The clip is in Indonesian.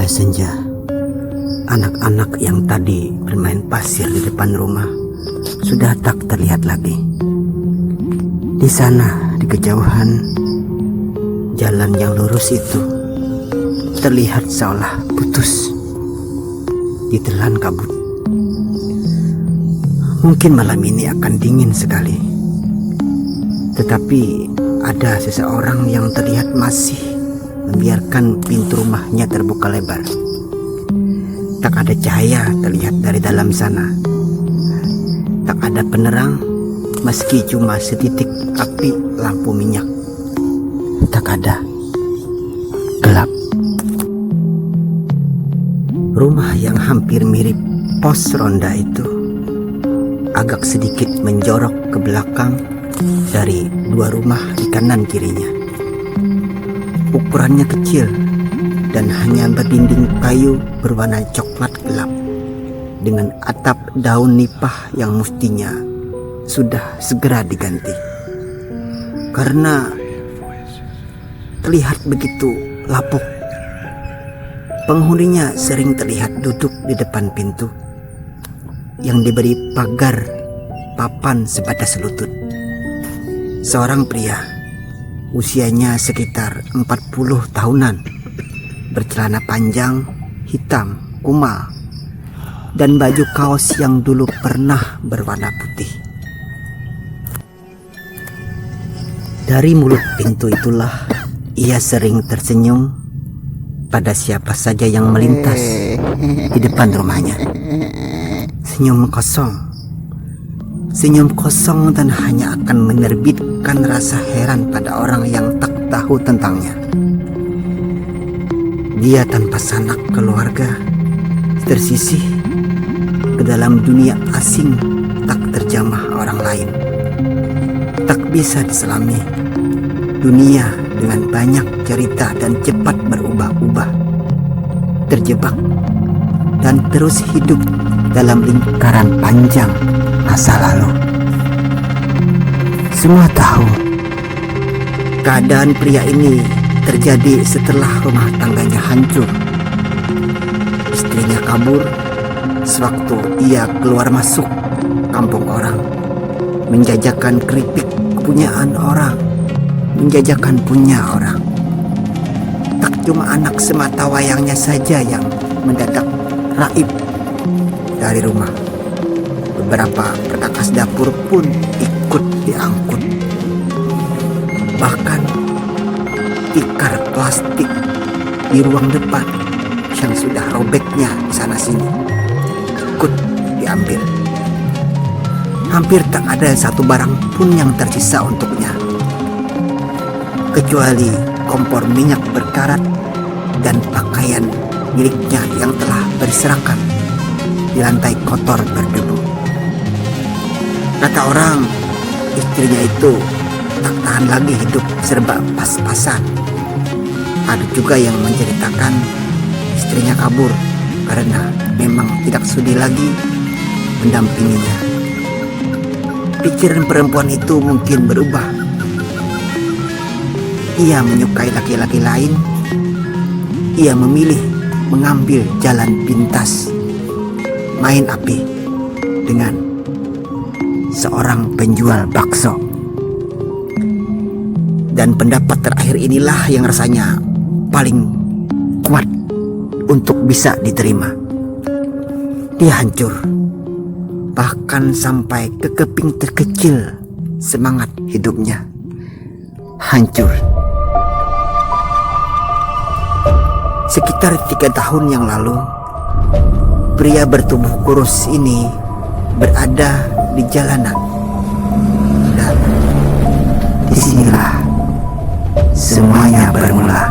Pada senja, anak-anak yang tadi bermain pasir di depan rumah sudah tak terlihat lagi. Di sana, di kejauhan, jalan yang lurus itu terlihat seolah putus, ditelan kabut. Mungkin malam ini akan dingin sekali, tetapi ada seseorang yang terlihat masih membiarkan pintu rumahnya terbuka lebar. Tak ada cahaya terlihat dari dalam sana. Tak ada penerang, meski cuma setitik api lampu minyak. Tak ada. Gelap. Rumah yang hampir mirip pos ronda itu agak sedikit menjorok ke belakang dari dua rumah di kanan kirinya. Ukurannya kecil dan hanya berdinding kayu berwarna coklat gelap dengan atap daun nipah yang mestinya sudah segera diganti, karena terlihat begitu lapuk. Penghuninya sering terlihat duduk di depan pintu yang diberi pagar papan sebatas lutut. Seorang pria usianya sekitar 40 tahunan, bercelana panjang hitam kumal dan baju kaos yang dulu pernah berwarna putih. Dari mulut pintu itulah ia sering tersenyum pada siapa saja yang melintas di depan rumahnya. Senyum kosong dan hanya akan menerbitkan rasa heran pada orang yang tak tahu tentangnya. Dia tanpa sanak keluarga, tersisih ke dalam dunia asing tak terjamah orang lain. Tak bisa diselami, dunia dengan banyak cerita dan cepat berubah-ubah, terjebak dan terus hidup dalam lingkaran panjang masa lalu. Semua tahu keadaan pria ini terjadi setelah rumah tangganya hancur. Istrinya kabur sewaktu ia keluar masuk kampung orang, menjajakan keripik kepunyaan orang, menjajakan punya orang. Tak cuma anak semata wayangnya saja yang mendadak raib dari rumah. Beberapa perkakas dapur pun ikut diangkut. Bahkan tikar plastik di ruang depan yang sudah robeknya sana sini ikut diambil. Hampir tak ada satu barang pun yang tersisa untuknya, kecuali kompor minyak berkarat dan pakaian miliknya yang telah berserakan di lantai kotor berdebu. Kata orang, istrinya itu tak tahan lagi hidup serba pas-pasan. Ada juga yang menceritakan istrinya kabur karena memang tidak sudi lagi mendampinginya. Pikiran perempuan itu mungkin berubah. Ia menyukai laki-laki lain. Ia memilih mengambil jalan pintas, main api dengan seorang penjual bakso. Dan pendapat terakhir inilah yang rasanya paling kuat untuk bisa diterima. Dia hancur, bahkan sampai ke keping terkecil semangat hidupnya hancur. Sekitar 3 tahun yang lalu, pria bertubuh kurus ini berada di jalanan. Dan disinilah semuanya bermula.